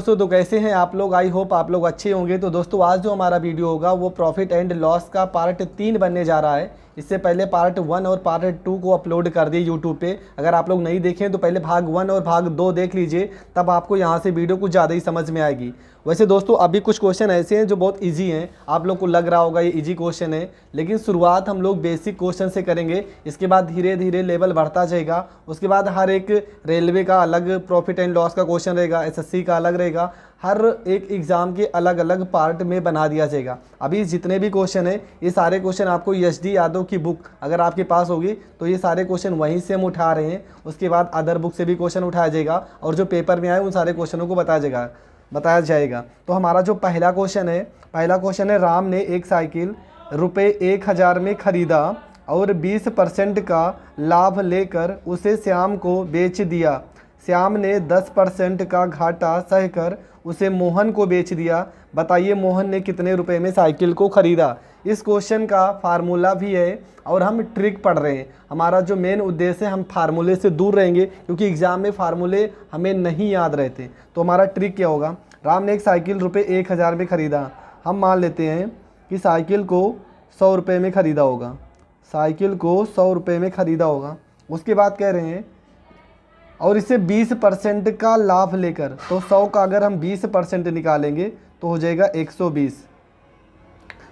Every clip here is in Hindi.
दोस्तों, तो कैसे हैं आप लोग? आई होप आप लोग अच्छे होंगे। तो दोस्तों, आज जो हमारा वीडियो होगा वो प्रॉफिट एंड लॉस का पार्ट 3 बनने जा रहा है। इससे पहले पार्ट 1 और पार्ट 2 को अपलोड कर दिए यूट्यूब पे। अगर आप लोग नहीं देखें तो पहले भाग 1 और भाग 2 देख लीजिए, तब आपको यहाँ से वीडियो कुछ ज़्यादा ही समझ में आएगी। वैसे दोस्तों, अभी कुछ क्वेश्चन ऐसे हैं जो बहुत इजी हैं। आप लोग को लग रहा होगा ये इजी क्वेश्चन है, लेकिन शुरुआत हम लोग बेसिक क्वेश्चन से करेंगे। इसके बाद धीरे धीरे लेवल बढ़ता जाएगा। उसके बाद हर एक रेलवे का अलग प्रॉफिट एंड लॉस का क्वेश्चन रहेगा, एसएससी का अलग रहेगा। हर एक एग्ज़ाम के अलग अलग पार्ट में बना दिया जाएगा। अभी जितने भी क्वेश्चन है, ये सारे क्वेश्चन आपको एसडी यादव की बुक अगर आपके पास होगी तो ये सारे क्वेश्चन वहीं से हम उठा रहे हैं। उसके बाद अदर बुक से भी क्वेश्चन उठाया जाएगा और जो पेपर में आए उन सारे क्वेश्चनों को बताया जाएगा। तो हमारा जो पहला क्वेश्चन है, राम ने एक साइकिल रुपये 1000 में ख़रीदा और 20% का लाभ लेकर उसे श्याम को बेच दिया। श्याम ने 10% का घाटा सहकर उसे मोहन को बेच दिया। बताइए मोहन ने कितने रुपए में साइकिल को ख़रीदा। इस क्वेश्चन का फार्मूला भी है और हम ट्रिक पढ़ रहे हैं। हमारा जो मेन उद्देश्य है, हम फार्मूले से दूर रहेंगे क्योंकि एग्ज़ाम में फार्मूले हमें नहीं याद रहते। तो हमारा ट्रिक क्या होगा? राम ने एक साइकिल रुपये 1000 में ख़रीदा। हम मान लेते हैं कि साइकिल को 100 रुपये में ख़रीदा होगा। साइकिल को 100 रुपये में ख़रीदा होगा। उसके बाद कह रहे हैं और इसे 20% का लाभ लेकर, तो 100 का अगर हम 20% निकालेंगे तो हो जाएगा 120।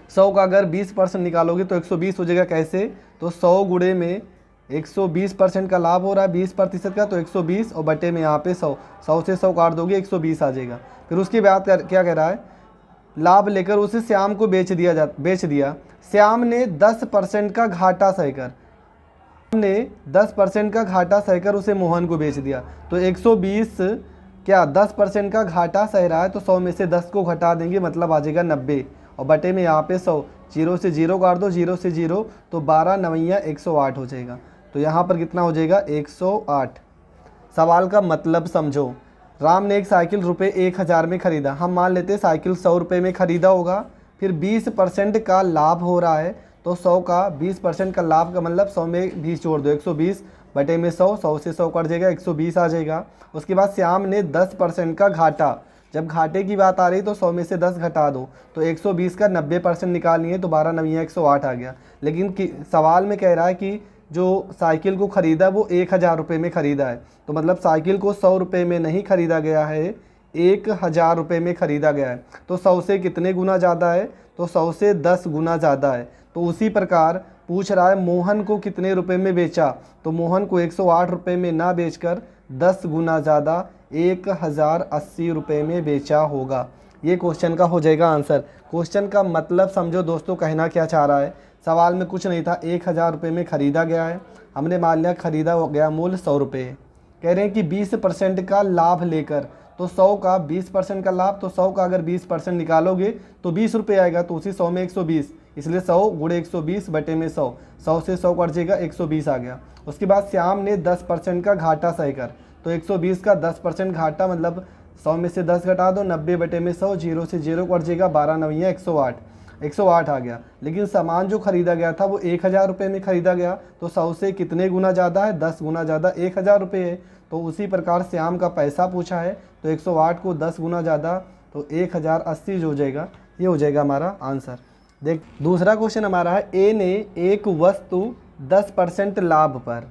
100 का अगर 20% निकालोगे तो 120 हो जाएगा। कैसे? तो 100 गुणे में 120% का लाभ हो रहा है 20% का, तो 120 और बटे में यहाँ पे 100। 100 से 100 काट दोगे 120 आ जाएगा। फिर उसके बाद क्या कह रहा है? लाभ लेकर उसे श्याम को बेच दिया। श्याम ने 10% का घाटा सहकर ने 10% का घाटा सहकर उसे मोहन को बेच दिया। तो 120 क्या 10% का घाटा सह रहा है, तो 100 में से 10 को घटा देंगे, मतलब आ जाएगा 90 और बटे में यहाँ पे 100। 0 से 0 काट दो, 0 से 0 तो 12 9 108 हो जाएगा। तो यहाँ पर कितना हो जाएगा? 108। सवाल का मतलब समझो। राम ने एक साइकिल रुपये 1000 में ख़रीदा। हम मान लेते हैं साइकिल 100 रुपये में ख़रीदा होगा। फिर 20% का लाभ हो रहा है, तो 100 का 20% का लाभ का मतलब 100 में 20 जोड़ दो, 120 बटे में 100। 100 से 100 कट जाएगा, 120 आ जाएगा। उसके बाद श्याम ने 10% का घाटा, जब घाटे की बात आ रही तो 100 में से 10 घटा दो, तो 120 का 90% निकालनी है, तो 12 9 108 आ गया। लेकिन सवाल में कह रहा है कि जो साइकिल को ख़रीदा वो 1000 रुपये में ख़रीदा है। तो मतलब साइकिल को 100 रुपये में नहीं ख़रीदा गया है, 1000 रुपये में ख़रीदा गया है। तो 100 से कितने गुना ज़्यादा है? तो 100 से 10 गुना ज़्यादा है। तो उसी प्रकार पूछ रहा है मोहन को कितने रुपए में बेचा। तो मोहन को 108 रुपये में ना बेचकर 10 गुना ज़्यादा 1080 रुपये में बेचा होगा। ये क्वेश्चन का हो जाएगा आंसर। क्वेश्चन का मतलब समझो दोस्तों, कहना क्या चाह रहा है। सवाल में कुछ नहीं था, 1000 रुपये में ख़रीदा गया है। हमने मान लिया ख़रीदा गया मूल्य 100 रुपये है। कह रहे हैं कि 20% का लाभ लेकर, तो 100 का 20% का लाभ, तो 100 का अगर 20% निकालोगे तो 20 रुपये आएगा। तो उसी 100 में 120, इसलिए 100 गुणे 120 बटे में 100। 100 से 100 कट जाएगा, 120 आ गया। उसके बाद श्याम ने 10% का घाटा सहकर, तो 120 का 10% घाटा मतलब 100 में से 10 घटा दो, 90 बटे में 100। 0 से 0 कट जाएगा, 12 9 108 आ गया। लेकिन सामान जो खरीदा गया था वो 1000 रुपये में ख़रीदा गया। तो 100 से कितने गुना ज़्यादा है? 10 गुना ज़्यादा 1000 रुपये है। तो उसी प्रकार श्याम का पैसा पूछा है, तो 108 को 10 गुना ज़्यादा, तो 1080 जो हो जाएगा, ये हो जाएगा हमारा आंसर। देख, दूसरा क्वेश्चन हमारा है, ए ने एक वस्तु 10% लाभ पर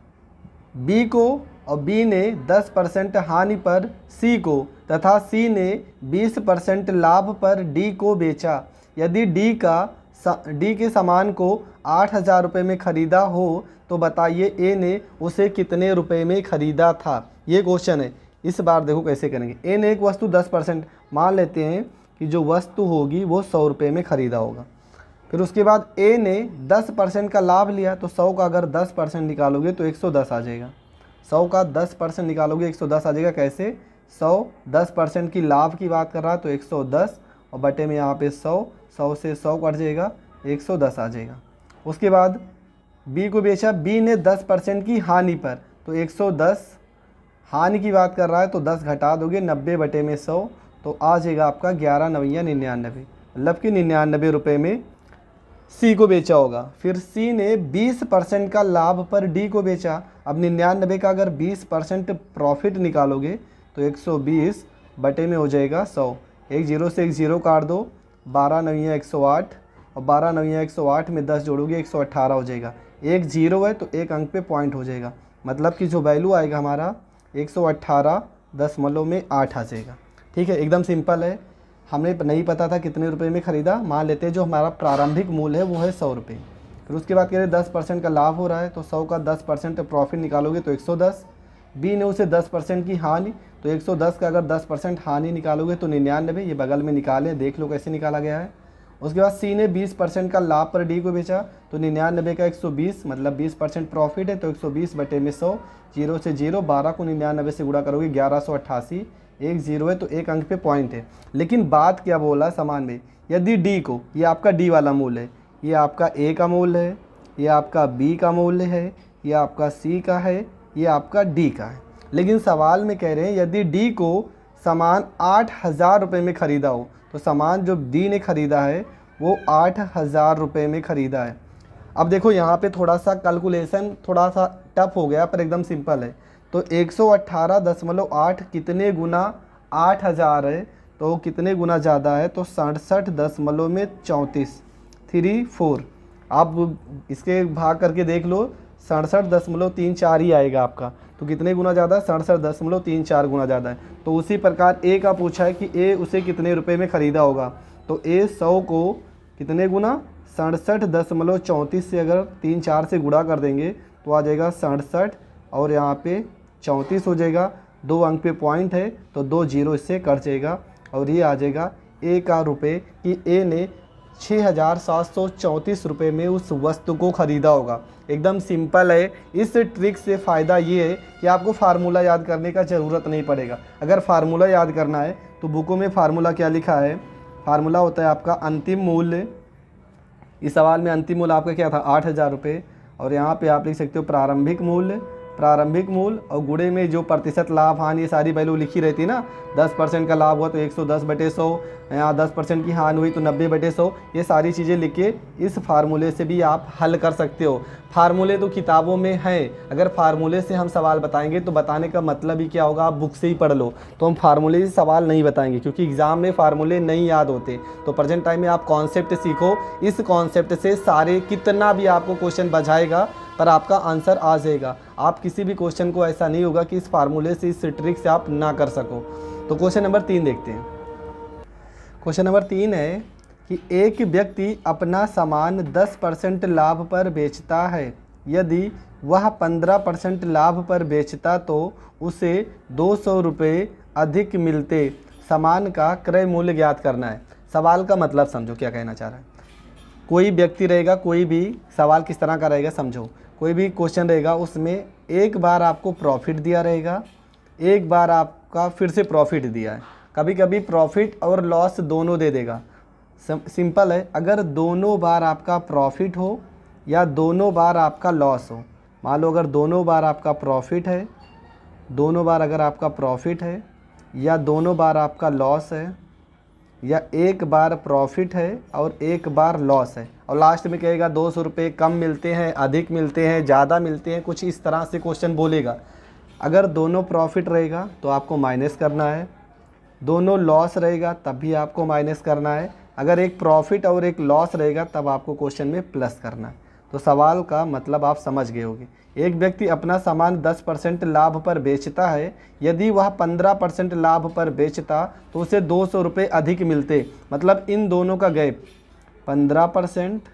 बी को और बी ने 10% हानि पर सी को तथा सी ने 20% लाभ पर डी को बेचा। यदि डी के सामान को 8000 रुपये में ख़रीदा हो तो बताइए ए ने उसे कितने रुपए में ख़रीदा था। ये क्वेश्चन है। इस बार देखो कैसे करेंगे। ए ने एक वस्तु 10%, मान लेते हैं कि जो वस्तु होगी वो 100 रुपये में ख़रीदा होगा। फिर उसके बाद ए ने 10% का लाभ लिया, तो 100 का अगर 10% निकालोगे तो 110 आ जाएगा। 100 का 10% निकालोगे 110 आ जाएगा। कैसे? 100 10% की लाभ की बात कर रहा है, तो 110 और बटे में यहाँ पे 100। 100 से 100 कट जाएगा, 110 आ जाएगा। उसके बाद बी को बेचा, बी ने 10% की हानि पर, तो 110 हानि की बात कर रहा है, तो 10 घटा दोगे, 90 बटे में 100, तो आ जाएगा आपका 11 9 99, मतलब कि 99 रुपये में सी को बेचा होगा। फिर सी ने 20% का लाभ पर डी को बेचा। अब 99 का अगर 20% प्रॉफिट निकालोगे तो 120 बटे में हो जाएगा 100। एक जीरो से एक जीरो काट दो, 12 9 108 और 12 9 108 में 10 जोड़ोगे 118 हो जाएगा। एक जीरो है तो एक अंक पे पॉइंट हो जाएगा, मतलब कि जो वैल्यू आएगा हमारा 118.8 आ जाएगा। ठीक है, एकदम सिंपल है। हमें नहीं पता था कितने रुपए में ख़रीदा, मान लेते हैं जो हमारा प्रारंभिक मूल्य है वो है 100 रुपये। फिर उसके बाद कह रहे 10% का लाभ हो रहा है, तो 100 का 10% प्रॉफिट निकालोगे तो 110। बी ने उसे 10% की हानि, तो 110 का अगर 10% हानि निकालोगे तो 99, ये बगल में निकालें, देख लो कैसे निकाला गया है। उसके बाद सी ने 20% का लाभ पर डी को बेचा, तो 99 का 120, मतलब 20% प्रॉफिट है, तो 120 बटे में 100, जीरो से जीरो, 12 को 99 से गुणा करोगे 1188, एक जीरो है तो एक अंक पे पॉइंट है। लेकिन बात क्या बोला समान में, यदि डी को, ये आपका डी वाला मूल्य है, ये आपका ए का मूल्य है, ये आपका बी का मूल्य है, ये आपका सी का है, ये आपका डी का है। लेकिन सवाल में कह रहे हैं यदि डी को सामान 8000 रुपये में ख़रीदा हो, तो सामान जो डी ने ख़रीदा है वो 8000 रुपये में ख़रीदा है। अब देखो यहाँ पे थोड़ा सा कैलकुलेशन थोड़ा सा टफ हो गया, पर एकदम सिंपल है। तो 118.8 कितने गुना 8000 है, तो कितने गुना ज़्यादा है, तो 67.34 34। आप इसके भाग करके देख लो, 67.34 ही आएगा आपका। तो कितने गुना ज़्यादा है, 67.34 गुना ज़्यादा है। तो उसी प्रकार ए का पूछा है कि ए उसे कितने रुपए में ख़रीदा होगा, तो ए 100 को कितने गुना 67.34 से अगर 3 4 से गुणा कर देंगे तो आ जाएगा 67 और यहाँ पे 34 हो जाएगा। 2 अंक पे पॉइंट है तो 2 जीरो इससे कट जाएगा और ये आ जाएगा ए का रुपये कि ए ने 6734 रुपये में उस वस्तु को ख़रीदा होगा। एकदम सिंपल है। इस ट्रिक से फ़ायदा ये है कि आपको फार्मूला याद करने का ज़रूरत नहीं पड़ेगा। अगर फार्मूला याद करना है तो बुकों में फार्मूला क्या लिखा है, फार्मूला होता है आपका अंतिम मूल्य। इस सवाल में अंतिम मूल्य आपका क्या था 8000 रुपये, और यहाँ पे आप लिख सकते हो प्रारंभिक मूल्य और गुणे में जो प्रतिशत लाभ हानि, ये सारी वैल्यू लिखी रहती है ना। 10% का लाभ हुआ तो 110/100, यहाँ 10% की हानि हुई तो 90/100। ये सारी चीज़ें लिख के इस फार्मूले से भी आप हल कर सकते हो। फार्मूले तो किताबों में हैं, अगर फार्मूले से हम सवाल बताएंगे तो बताने का मतलब ही क्या होगा, आप बुक से ही पढ़ लो। तो हम फार्मूले से सवाल नहीं बताएंगे क्योंकि एग्ज़ाम में फार्मूले नहीं याद होते। तो प्रेजेंट टाइम में आप कॉन्सेप्ट सीखो, इस कॉन्सेप्ट से सारे कितना भी आपको क्वेश्चन बजाएगा पर आपका आंसर आ जाएगा। आप किसी भी क्वेश्चन को ऐसा नहीं होगा कि इस फार्मूले से, इस ट्रिक से आप ना कर सको। तो क्वेश्चन नंबर 3 देखते हैं। क्वेश्चन नंबर 3 है कि एक व्यक्ति अपना सामान 10% लाभ पर बेचता है। यदि वह 15% लाभ पर बेचता तो उसे 200 रुपये अधिक मिलते। सामान का क्रय मूल्य ज्ञात करना है। सवाल का मतलब समझो क्या कहना चाह रहा है। कोई व्यक्ति रहेगा, कोई भी सवाल किस तरह का रहेगा समझो। कोई भी क्वेश्चन रहेगा उसमें एक बार आपको प्रॉफिट दिया रहेगा, एक बार आपका फिर से प्रॉफिट दिया है। कभी कभी प्रॉफिट और लॉस दोनों दे देगा। सिंपल है, अगर दोनों बार आपका प्रॉफिट हो या दोनों बार आपका लॉस हो, मान लो अगर दोनों बार आपका प्रॉफिट है, दोनों बार अगर आपका प्रॉफिट है या दोनों बार आपका लॉस है, या एक बार प्रॉफिट है और एक बार लॉस है, और लास्ट में कहेगा 200 रुपये कम मिलते हैं, अधिक मिलते हैं, ज़्यादा मिलते हैं, कुछ इस तरह से क्वेश्चन बोलेगा। अगर दोनों प्रॉफिट रहेगा तो आपको माइनस करना है, दोनों लॉस रहेगा तब भी आपको माइनस करना है, अगर एक प्रॉफिट और एक लॉस रहेगा तब आपको क्वेश्चन में प्लस करना है। तो सवाल का मतलब आप समझ गए होंगे। एक व्यक्ति अपना सामान 10% लाभ पर बेचता है। यदि वह 15% लाभ पर बेचता तो उसे 200 रुपये अधिक मिलते। मतलब इन दोनों का गैप 15%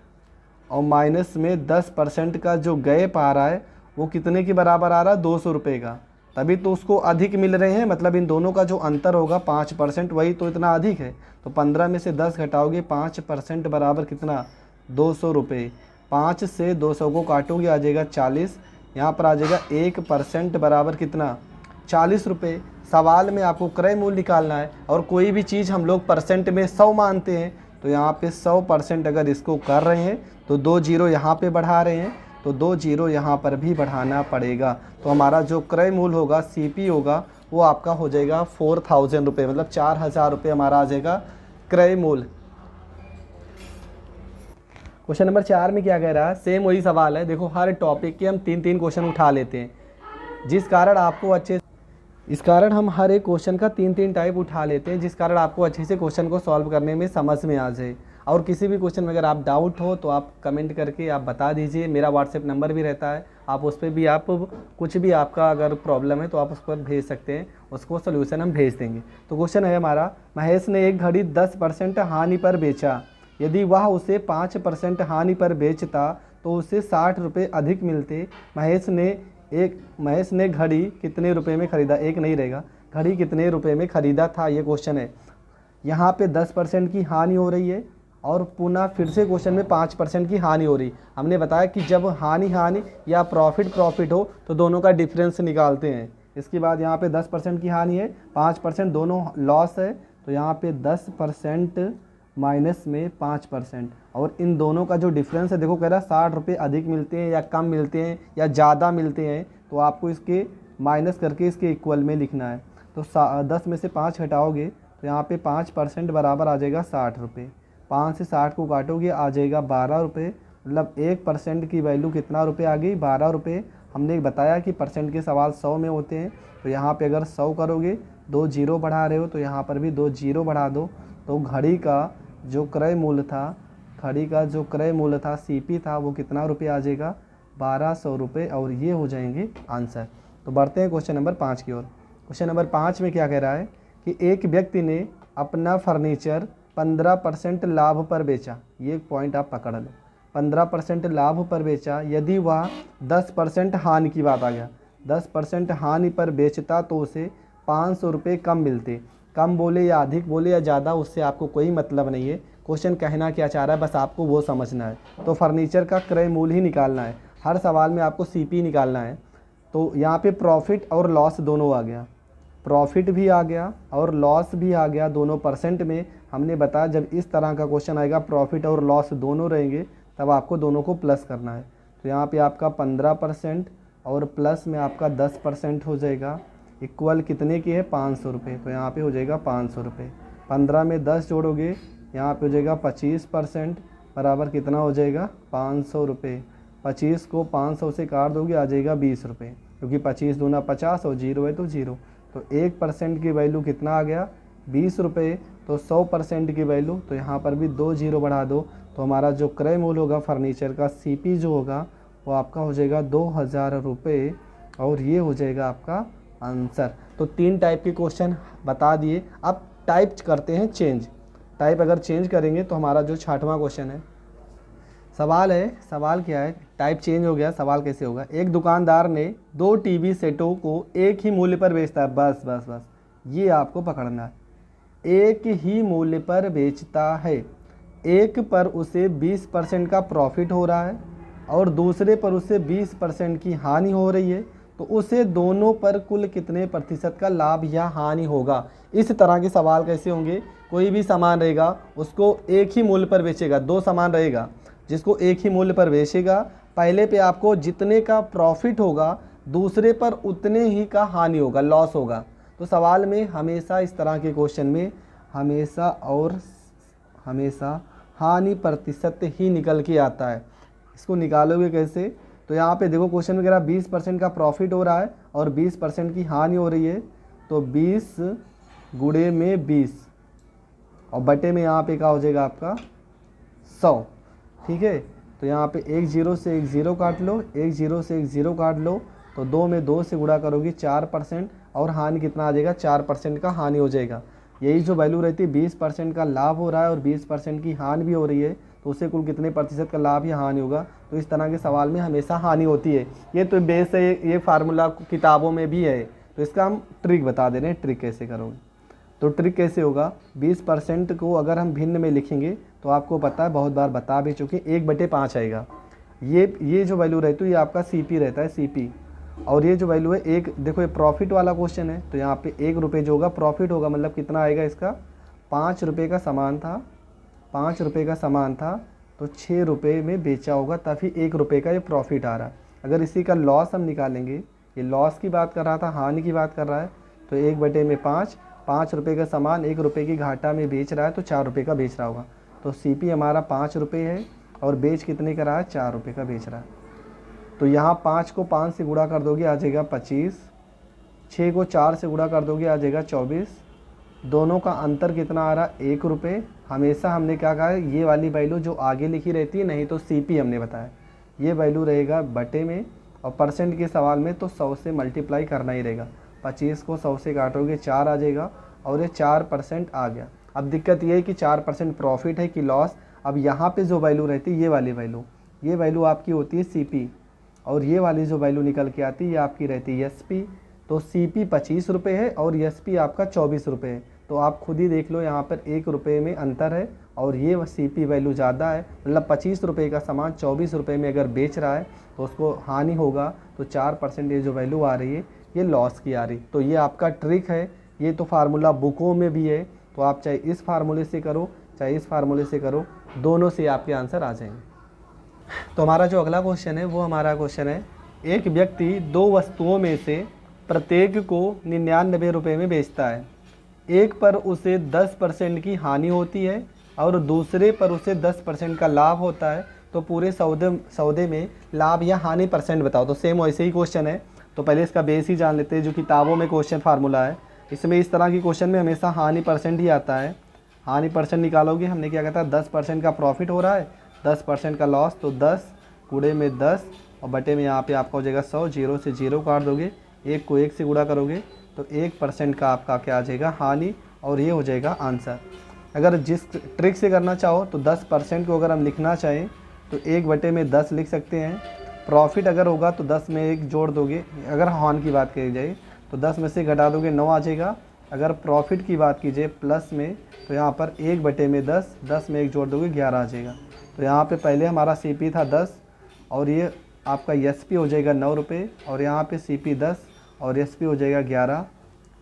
और माइनस में 10% का जो गैप आ रहा है वो कितने के बराबर आ रहा है, 200 रुपये का। तभी तो उसको अधिक मिल रहे हैं। मतलब इन दोनों का जो अंतर होगा 5%, वही तो इतना अधिक है। तो 15 में से 10 घटाओगे 5% बराबर कितना, 200 रुपये। 5 से 200 को काटोगे आ जाएगा 40। यहाँ पर आ जाएगा 1% बराबर कितना, 40 रुपये। सवाल में आपको क्रय मूल्य निकालना है और कोई भी चीज़ हम लोग परसेंट में 100 मानते हैं। तो यहाँ पे 100% अगर इसको कर रहे हैं तो 2 जीरो यहाँ पे बढ़ा रहे हैं, तो 2 जीरो यहाँ पर भी बढ़ाना पड़ेगा। तो हमारा जो क्रय मूल्य होगा, CP होगा, वो आपका हो जाएगा 4000 रुपये, मतलब 4000 रुपये हमारा आ जाएगा क्रय मूल्य। क्वेश्चन नंबर 4 में क्या कह रहा है, सेम वही सवाल है। देखो हर टॉपिक के हम 3-3 क्वेश्चन उठा लेते हैं, जिस कारण आपको अच्छे इस कारण हम हर एक क्वेश्चन का 3-3 टाइप उठा लेते हैं, जिस कारण आपको अच्छे से क्वेश्चन को सॉल्व करने में समझ में आ जाए। और किसी भी क्वेश्चन में अगर आप डाउट हो तो आप कमेंट करके आप बता दीजिए। मेरा व्हाट्सएप नंबर भी रहता है, आप उस पर भी आप कुछ भी आपका अगर प्रॉब्लम है तो आप उस पर भेज सकते हैं, उसको सोल्यूशन हम भेज देंगे। तो क्वेश्चन है हमारा, महेश ने एक घड़ी 10% हानि पर बेचा, यदि वह उसे 5% हानि पर बेचता तो उसे 60 रुपये अधिक मिलते। महेश ने घड़ी कितने रुपए में ख़रीदा, एक नहीं रहेगा, घड़ी कितने रुपए में ख़रीदा था, ये क्वेश्चन है। यहाँ पे 10% की हानि हो रही है और पुनः फिर से क्वेश्चन में 5% की हानि हो रही। हमने बताया कि जब हानि या प्रॉफिट हो तो दोनों का डिफरेंस निकालते हैं। इसके बाद यहाँ पे 10% की हानि है, 5% दोनों लॉस है, तो यहाँ पे 10% माइनस में 5%, और इन दोनों का जो डिफरेंस है, देखो कह रहा है 60 रुपये अधिक मिलते हैं या कम मिलते हैं या ज़्यादा मिलते हैं, तो आपको इसके माइनस करके इसके इक्वल में लिखना है। तो 10 में से 5 हटाओगे तो यहाँ पे 5% बराबर आ जाएगा 60 रुपये। 5 से 60 को काटोगे आ जाएगा 12 रुपये, मतलब 1% की वैल्यू कितना रुपये आ गई, 12 रुपये। हमने बताया कि परसेंट के सवाल 100 में होते हैं, तो यहाँ पे अगर 100 करोगे, 2 जीरो बढ़ा रहे हो तो यहाँ पर भी 2 जीरो बढ़ा दो, तो घड़ी का जो क्रय मूल्य था CP था, वो कितना रुपये आ जाएगा, 1200 रुपये, और ये हो जाएंगे आंसर। तो बढ़ते हैं क्वेश्चन नंबर 5 की ओर। क्वेश्चन नंबर 5 में क्या कह रहा है कि एक व्यक्ति ने अपना फर्नीचर 15% लाभ पर बेचा, ये पॉइंट आप पकड़ लो, 15% लाभ पर बेचा, यदि वह 10% हानि की बात आ गया, 10% हानि पर बेचता तो उसे 500 रुपये कम मिलते। कम बोले या अधिक बोले या ज़्यादा, उससे आपको कोई मतलब नहीं है। क्वेश्चन कहना क्या चाह रहा है बस आपको वो समझना है। तो फर्नीचर का क्रय मूल्य ही निकालना है, हर सवाल में आपको CP निकालना है। तो यहाँ पे प्रॉफिट और लॉस दोनों आ गया, प्रॉफिट भी आ गया और लॉस भी आ गया, दोनों परसेंट में। हमने बताया जब इस तरह का क्वेश्चन आएगा प्रॉफिट और लॉस दोनों रहेंगे, तब आपको दोनों को प्लस करना है। तो यहाँ पे आपका 15% और प्लस में आपका 10% हो जाएगा, इक्वल कितने की है, 500 रुपये। तो यहाँ पे हो जाएगा 500 रुपये। 15 में 10 जोड़ोगे, यहाँ पे हो जाएगा 25%, बराबर कितना हो जाएगा, 500 रुपये। 25 को 500 से काट दोगे आ जाएगा 20 रुपये, क्योंकि 25 दूना 50 और 0 है तो 0। तो 1% की वैल्यू कितना आ गया, 20 रुपये। तो 100% की वैल्यू, तो यहाँ पर भी 2 जीरो बढ़ा दो, तो हमारा जो क्रय मूल्य होगा फर्नीचर का CP जो होगा वो आपका हो जाएगा 2000 रुपये, और ये हो जाएगा आपका आंसर। तो 3 टाइप के क्वेश्चन बता दिए। अब टाइप करते हैं चेंज। टाइप अगर चेंज करेंगे तो हमारा जो 6वां क्वेश्चन है, सवाल क्या है, टाइप चेंज हो गया, सवाल कैसे होगा। एक दुकानदार ने 2 TV सेटों को एक ही मूल्य पर बेचता है, बस ये आपको पकड़ना है। एक ही मूल्य पर बेचता है, एक पर उसे 20% का प्रॉफिट हो रहा है और दूसरे पर उसे 20% की हानि हो रही है, तो उसे दोनों पर कुल कितने प्रतिशत का लाभ या हानि होगा। इस तरह के सवाल कैसे होंगे, कोई भी सामान रहेगा उसको एक ही मूल्य पर बेचेगा, 2 सामान रहेगा जिसको एक ही मूल्य पर बेचेगा, पहले पे आपको जितने का प्रॉफिट होगा दूसरे पर उतने ही का हानि होगा, लॉस होगा। तो सवाल में हमेशा इस तरह के क्वेश्चन में हमेशा हानि प्रतिशत ही निकल के आता है। इसको निकालोगे कैसे, तो यहाँ पे देखो क्वेश्चन वगैरह 20% का प्रॉफिट हो रहा है और 20% की हानि हो रही है, तो 20 गुणे में 20 और बटे में यहाँ पे क्या हो जाएगा आपका 100, ठीक है। तो यहाँ पे एक जीरो से एक ज़ीरो काट लो, एक जीरो से एक ज़ीरो काट लो, तो 2 में 2 से गुणा करोगे 4%, और हानि कितना आ जाएगा, 4% का हानि हो जाएगा। यही जो वैल्यू रहती है 20% का लाभ हो रहा है और 20% की हानि भी हो रही है, तो उससे कुल कितने प्रतिशत का लाभ या हानि होगा। तो इस तरह के सवाल में हमेशा हानि होती है। ये तो बेस है, ये फार्मूला किताबों में भी है, तो इसका हम ट्रिक बता दे रहे हैं, ट्रिक कैसे करोगे। तो ट्रिक कैसे होगा, 20% को अगर हम भिन्न में लिखेंगे तो आपको पता है, बहुत बार बता भी चुके, 1/5 आएगा। ये जो वैल्यू रहती है ये आपका CP रहता है, CP। और ये जो वैल्यू है एक, देखो ये प्रॉफिट वाला क्वेश्चन है, तो यहाँ पे 1 रुपये जो होगा प्रॉफिट होगा, मतलब कितना आएगा इसका, 5 रुपये का सामान था, 5 रुपये का सामान था, तो 6 रुपये में बेचा होगा, तभी 1 रुपये का ये प्रॉफिट आ रहा है। अगर इसी का लॉस हम निकालेंगे, ये लॉस की बात कर रहा था, हानि की बात कर रहा है, तो 1/5, 5 रुपये का सामान 1 रुपये की घाटा में बेच रहा है, तो 4 रुपये का बेच रहा होगा। तो CP हमारा 5 रुपये है और बेच कितने का रहा है, 4 रुपये का बेच रहा है। तो यहाँ 5 को 5 से गुणा कर दोगे आ जाएगा 25, 6 को 4 से गुणा कर दोगे आ जाएगा 24। दोनों का अंतर कितना आ रहा, 1 रुपये। हमेशा हमने क्या कहा है, ये वाली वैल्यू जो आगे लिखी रहती है, नहीं तो CP हमने बताया, ये वैल्यू रहेगा बटे में, और परसेंट के सवाल में तो 100 से मल्टीप्लाई करना ही रहेगा। 25 को 100 से काटोगे 4 आ जाएगा, और ये 4% आ गया। अब दिक्कत ये है कि 4% प्रॉफिट है कि लॉस। अब यहाँ पे जो वैल्यू रहती है, ये वैल्यू आपकी होती है CP, और ये वाली जो वैल्यू निकल के आती है ये आपकी रहती है SP। तो CP 25 रुपये है और SP आपका 24 रुपये है। तो आप खुद ही देख लो, यहाँ पर 1 रुपये में अंतर है, और ये CP वैल्यू ज़्यादा है। मतलब 25 रुपये का सामान 24 रुपये में अगर बेच रहा है तो उसको हानि होगा। तो 4% ये जो वैल्यू आ रही है ये लॉस की आ रही। तो ये आपका ट्रिक है, ये तो फार्मूला बुकों में भी है। तो आप चाहे इस फार्मूले से करो चाहे इस फार्मूले से करो, दोनों से आपके आंसर आ जाएंगे। तो हमारा जो अगला क्वेश्चन है वो हमारा क्वेश्चन है, एक व्यक्ति 2 वस्तुओं में से प्रत्येक को 99 रुपये में बेचता है। एक पर उसे 10% की हानि होती है और दूसरे पर उसे 10% का लाभ होता है। तो पूरे सौदे में लाभ या हानि परसेंट बताओ। तो सेम वैसे ही क्वेश्चन है, तो पहले इसका बेस ही जान लेते हैं। जो किताबों में क्वेश्चन फार्मूला है, इसमें इस तरह की क्वेश्चन में हमेशा हानि परसेंट ही आता है। हानि परसेंट निकालोगे, हमने क्या कहता है 10% का प्रॉफिट हो रहा है, 10% का लॉस, तो 10 गुणे में 10 और बटे में यहाँ पे आपका हो जाएगा 100। 0 से 0 काट दोगे, 1 को 1 से गुणा करोगे तो 1% का आपका क्या आ जाएगा, हानि, और ये हो जाएगा आंसर। अगर जिस ट्रिक से करना चाहो तो 10% को अगर हम लिखना चाहें तो 1 बटे में 10 लिख सकते हैं। प्रॉफिट अगर होगा तो 10 में 1 जोड़ दोगे। अगर हानि की बात करी जाए तो 10 में से घटा दोगे 9 आ जाएगा। अगर प्रॉफिट की बात कीजिए प्लस में, तो यहाँ पर 1 बटे में 10, 10 में 1 जोड़ दोगे 11 आ जाएगा। तो यहाँ पे पहले हमारा CP था 10, और ये आपका SP हो जाएगा 9 रुपये, और यहाँ पे CP 10 और SP हो जाएगा 11।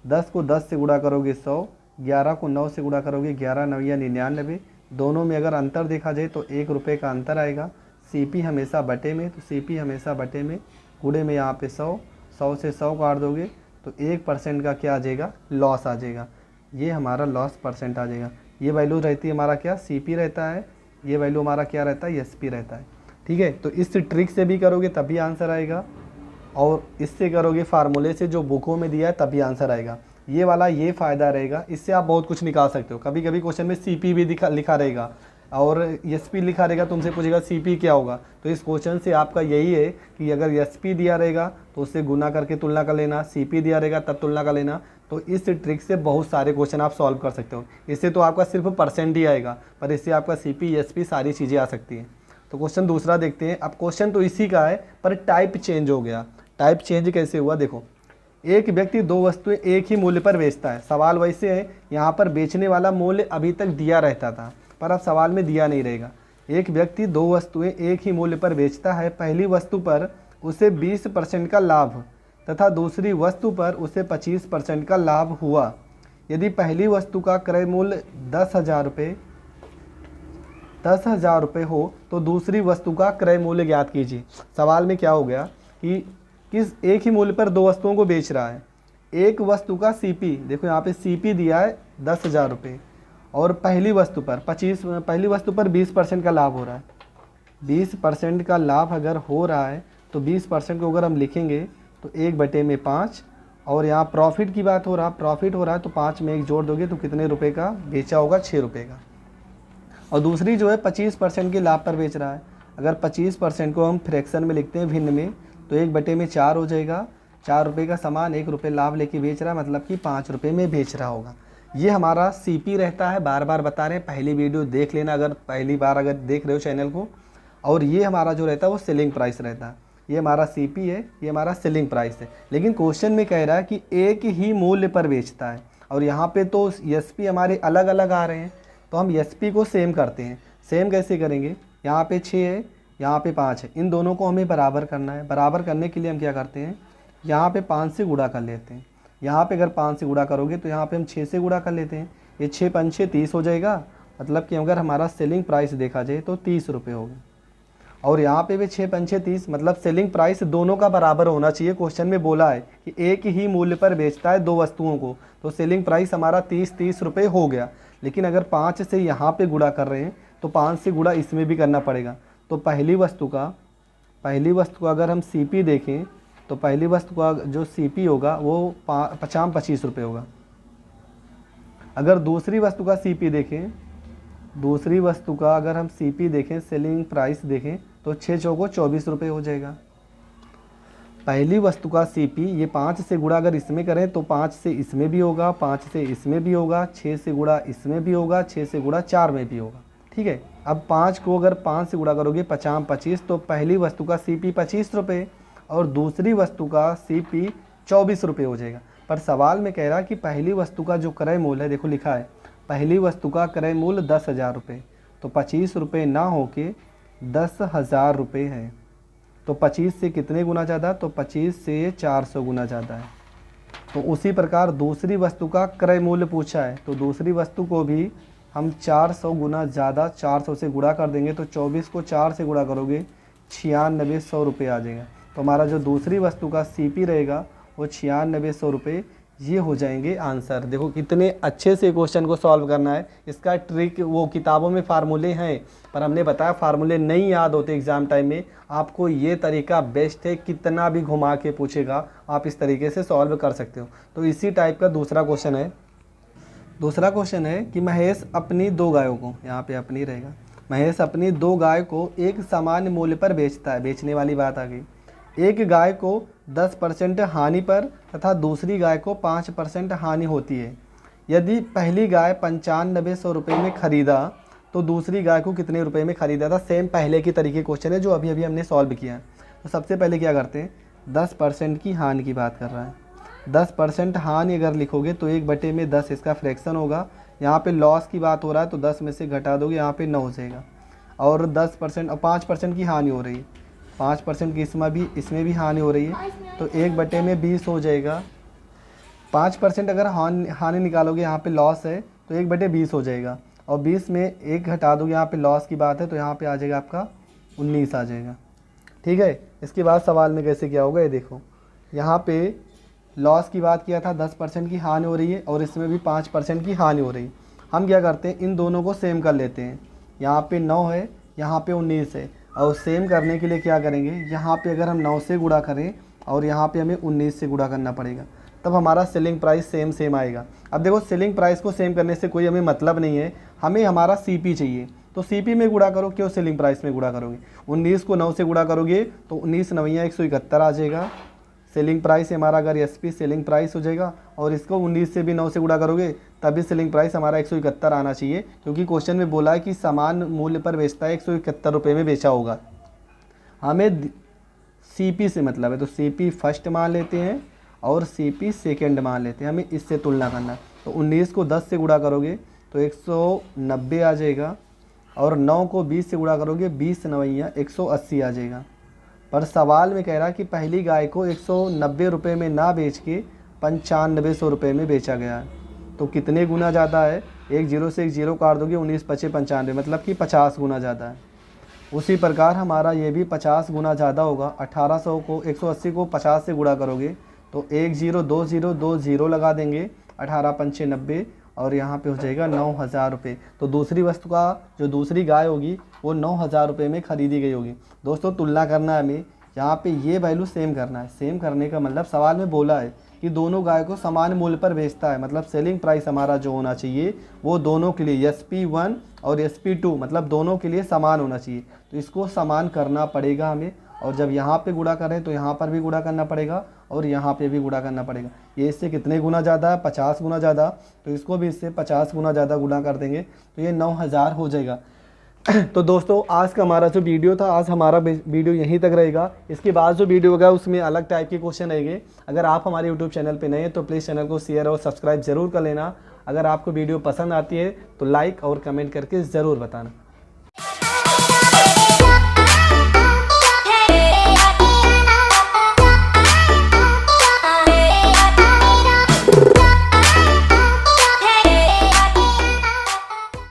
10 को 10 से गुणा करोगे 100, 11 को 9 से गुणा करोगे 11 9 या 99। दोनों में अगर अंतर देखा जाए तो 1 रुपये का अंतर आएगा। CP हमेशा बटे में, तो CP हमेशा बटे में, गुणे में यहाँ पे 100, 100 से 100 काट दोगे तो 1% का क्या आ जाएगा, लॉस आ जाएगा। ये हमारा लॉस परसेंट आ जाएगा। ये वैल्यू रहती है हमारा क्या, CP रहता है, ये वैल्यू हमारा क्या रहता है, SP रहता है। ठीक है, तो इस ट्रिक से भी करोगे तभी आंसर आएगा, और इससे करोगे फार्मूले से जो बुकों में दिया है तभी आंसर आएगा। ये वाला ये फ़ायदा रहेगा, इससे आप बहुत कुछ निकाल सकते हो। कभी कभी क्वेश्चन में CP भी लिखा रहेगा और SP लिखा रहेगा, तुमसे पूछेगा CP क्या होगा। तो इस क्वेश्चन से आपका यही है कि अगर SP दिया रहेगा तो उससे गुना करके तुलना कर लेना, CP दिया रहेगा तब तुलना कर लेना। तो इस ट्रिक से बहुत सारे क्वेश्चन आप सॉल्व कर सकते हो। इससे तो आपका सिर्फ परसेंट ही आएगा, पर इससे आपका CP SP सारी चीज़ें आ सकती हैं। तो क्वेश्चन दूसरा देखते हैं। अब क्वेश्चन तो इसी का है, पर टाइप चेंज हो गया। टाइप चेंज कैसे हुआ, देखो। एक व्यक्ति 2 वस्तुएं एक ही मूल्य पर बेचता है। सवाल वैसे है, यहाँ पर बेचने वाला मूल्य अभी तक दिया रहता था, पर अब सवाल में दिया नहीं रहेगा। एक व्यक्ति 2 वस्तुएं एक ही मूल्य पर बेचता है। पहली वस्तु पर उसे 20% का लाभ तथा दूसरी वस्तु पर उसे 25% का लाभ हुआ। यदि पहली वस्तु का क्रय मूल्य 10,000 रुपये हो तो दूसरी वस्तु का क्रय मूल्य ज्ञात कीजिए। सवाल में क्या हो गया कि किस एक ही मूल्य पर 2 वस्तुओं को बेच रहा है। एक वस्तु का CP, देखो यहाँ पे CP दिया है 10,000 रुपये, और पहली वस्तु पर 20% का लाभ हो रहा है। 20% का लाभ अगर हो रहा है तो 20% को अगर हम लिखेंगे तो 1 बटे में 5, और यहाँ प्रॉफिट की बात हो रहा है तो 5 में 1 जोड़ दोगे तो कितने रुपए का बेचा होगा, 6 रुपये का। और दूसरी जो है 25% के लाभ पर बेच रहा है। अगर 25% को हम फ्रैक्शन में लिखते हैं, भिन्न में, तो 1 बटे में 4 हो जाएगा। 4 रुपये का सामान 1 रुपये लाभ लेके बेच रहा है, मतलब कि 5 रुपये में बेच रहा होगा। ये हमारा CP रहता है। बार बार बता रहे हैं, पहली वीडियो देख लेना अगर पहली बार अगर देख रहे हो चैनल को। और ये हमारा जो रहता है वो सेलिंग प्राइस रहता है। ये हमारा CP है, ये हमारा सेलिंग प्राइस है। लेकिन क्वेश्चन में कह रहा है कि एक ही मूल्य पर बेचता है, और यहाँ पे तो SP हमारे अलग अलग आ रहे हैं, तो हम SP को सेम करते हैं। सेम कैसे करेंगे, यहाँ पे 6 है, यहाँ पे 5 है, इन दोनों को हमें बराबर करना है। बराबर करने के लिए हम क्या करते हैं, यहाँ पे 5 से गुणा कर लेते हैं। यहाँ पे अगर 5 से गुणा करोगे तो यहाँ पे हम 6 से गुणा कर लेते हैं। ये 6 5 30 हो जाएगा, मतलब कि अगर हमारा सेलिंग प्राइस देखा जाए तो 30 रुपये होगा। और यहाँ पे भी 6 5 30, मतलब सेलिंग प्राइस दोनों का बराबर होना चाहिए। क्वेश्चन में बोला है कि एक ही मूल्य पर बेचता है 2 वस्तुओं को, तो सेलिंग प्राइस हमारा 30 रुपये हो गया। लेकिन अगर 5 से यहाँ पे गुणा कर रहे हैं तो 5 से गुणा इसमें भी करना पड़ेगा। तो पहली वस्तु का अगर हम CP देखें तो पहली वस्तु का जो CP होगा वो 25 रुपये होगा। अगर दूसरी वस्तु का CP देखें, दूसरी वस्तु का अगर हम CP देखें, सेलिंग प्राइस देखें, तो 6 चौको 24 रुपये हो जाएगा। पहली वस्तु का CP ये 5 से गुणा अगर इसमें करें तो 5 से इसमें भी होगा, 5 से इसमें भी होगा, 6 से गुणा इसमें भी होगा, 6 से गुणा 4 में भी होगा। ठीक है, अब 5 को अगर 5 से गुणा करोगे 50 25, तो पहली वस्तु का CP 25 रुपये और दूसरी वस्तु का CP 24 रुपये हो जाएगा। पर सवाल में कह रहा है कि पहली वस्तु का जो क्रय मूल्य है, देखो लिखा है पहली वस्तु का क्रय मूल्य 10,000 रुपये, तो 25 रुपये ना होके 10,000 रुपये है। तो 25 से कितने गुना ज़्यादा, तो 25 से 400 गुना ज़्यादा है। तो उसी प्रकार दूसरी वस्तु का क्रय मूल्य पूछा है, तो दूसरी वस्तु को भी हम 400 गुना ज़्यादा 400 से गुणा कर देंगे, तो 24 को 4 से गुणा करोगे 9600 रुपये आ जाएगा। तो हमारा जो दूसरी वस्तु का CP रहेगा वो 9600 रुपये, ये हो जाएंगे आंसर। देखो कितने अच्छे से क्वेश्चन को सॉल्व करना है। इसका ट्रिक वो किताबों में फार्मूले हैं, पर हमने बताया फार्मूले नहीं याद होते एग्ज़ाम टाइम में, आपको ये तरीका बेस्ट है। कितना भी घुमा के पूछेगा आप इस तरीके से सॉल्व कर सकते हो। तो इसी टाइप का दूसरा क्वेश्चन है। दूसरा क्वेश्चन है कि महेश अपनी 2 गायों को, यहाँ पे अपनी रहेगा, महेश अपनी 2 गाय को एक समान मूल्य पर बेचता है। बेचने वाली बात आ गई। एक गाय को 10% हानि पर तथा दूसरी गाय को 5% हानि होती है। यदि पहली गाय 9500 रुपये में ख़रीदा तो दूसरी गाय को कितने रुपए में ख़रीदा था। सेम पहले की तरीके क्वेश्चन है जो अभी अभी हमने सॉल्व किया। तो सबसे पहले क्या करते हैं, 10% की हानि की बात कर रहा है। 10% हानि अगर लिखोगे तो 1/10 इसका फ्रैक्शन होगा। यहाँ पे लॉस की बात हो रहा है तो 10 में से घटा दोगे, यहाँ पे 9 हो जाएगा। और 10% और 5% की हानि हो रही है, 5% की इसमें भी हानि हो रही है, तो 1/20 हो जाएगा। 5% अगर हानि निकालोगे, यहाँ पे लॉस है तो 1/20 हो जाएगा। और 20 में 1 घटा दोगे, यहाँ पे लॉस की बात है तो यहाँ पे आ जाएगा आपका 19 आ जाएगा। ठीक है, इसके बाद सवाल में कैसे क्या होगा ये देखो। यहाँ पे लॉस की बात किया था, 10% की हानि हो रही है और इसमें भी 5% की हानि हो रही है। हम क्या करते हैं, इन दोनों को सेम कर लेते हैं। यहाँ पे 9 है, यहाँ पे 19 है, और सेम करने के लिए क्या करेंगे, यहाँ पे अगर हम 9 से गुणा करें और यहाँ पे हमें 19 से गुणा करना पड़ेगा, तब हमारा सेलिंग प्राइस सेम आएगा। अब देखो सेलिंग प्राइस को सेम करने से कोई हमें मतलब नहीं है, हमें हमारा CP चाहिए। तो CP में गुणा करो, क्यों सेलिंग प्राइस में गुणा करोगे। 19 को 9 से गुणा करोगे तो 19 9 171 आ जाएगा। सेलिंग प्राइस हमारा अगर SP सेलिंग प्राइस हो जाएगा, और इसको 19 से भी 9 से गुणा करोगे तभी सेलिंग प्राइस हमारा 171 आना चाहिए, क्योंकि क्वेश्चन में बोला है कि समान मूल्य पर बेचता है, 171 रुपये में बेचा होगा। हमें CP से मतलब है, तो CP फर्स्ट मान लेते हैं और CP सेकेंड मान लेते हैं, हमें इससे तुलना करना है। तो 19 को 10 से गुणा करोगे तो 190 आ जाएगा, और 9 को 20 से गुणा करोगे 20 9 180 आ जाएगा। पर सवाल में कह रहा है कि पहली गाय को 190 रुपये में ना बेच के 9500 रुपये में बेचा गया है। तो कितने गुना ज़्यादा है, एक जीरो से एक जीरो काट दोगे, 19 5 95, मतलब कि 50 गुना ज़्यादा है। उसी प्रकार हमारा ये भी 50 गुना ज़्यादा होगा। 1800 को 180 को 50 से गुणा करोगे तो 1 0 2 0 2 0 लगा देंगे, 18 5 90, और यहाँ पे हो जाएगा 9000 रुपये। तो दूसरी वस्तु का जो दूसरी गाय होगी वो 9000 रुपये में ख़रीदी गई होगी। दोस्तों तुलना करना है हमें, यहाँ पे ये वैल्यू सेम करना है। सेम करने का मतलब सवाल में बोला है कि दोनों गाय को समान मूल्य पर बेचता है, मतलब सेलिंग प्राइस हमारा जो होना चाहिए वो दोनों के लिए SP1 और SP2 मतलब दोनों के लिए समान होना चाहिए। तो इसको समान करना पड़ेगा हमें, और जब यहाँ पे गुणा करें तो यहाँ पर भी गुणा करना पड़ेगा और यहाँ पे भी गुणा करना पड़ेगा। ये इससे कितने गुना ज़्यादा है, 50 गुना ज़्यादा, तो इसको भी इससे 50 गुना ज़्यादा गुणा कर देंगे तो ये 9000 हो जाएगा। तो दोस्तों आज का हमारा जो वीडियो था, आज हमारा वीडियो यहीं तक रहेगा। इसके बाद जो वीडियो होगा उसमें अलग टाइप के क्वेश्चन रहेंगे। अगर आप हमारे यूट्यूब चैनल पे नए हैं तो प्लीज़ चैनल को शेयर और सब्सक्राइब ज़रूर कर लेना। अगर आपको वीडियो पसंद आती है तो लाइक और कमेंट करके ज़रूर बताना।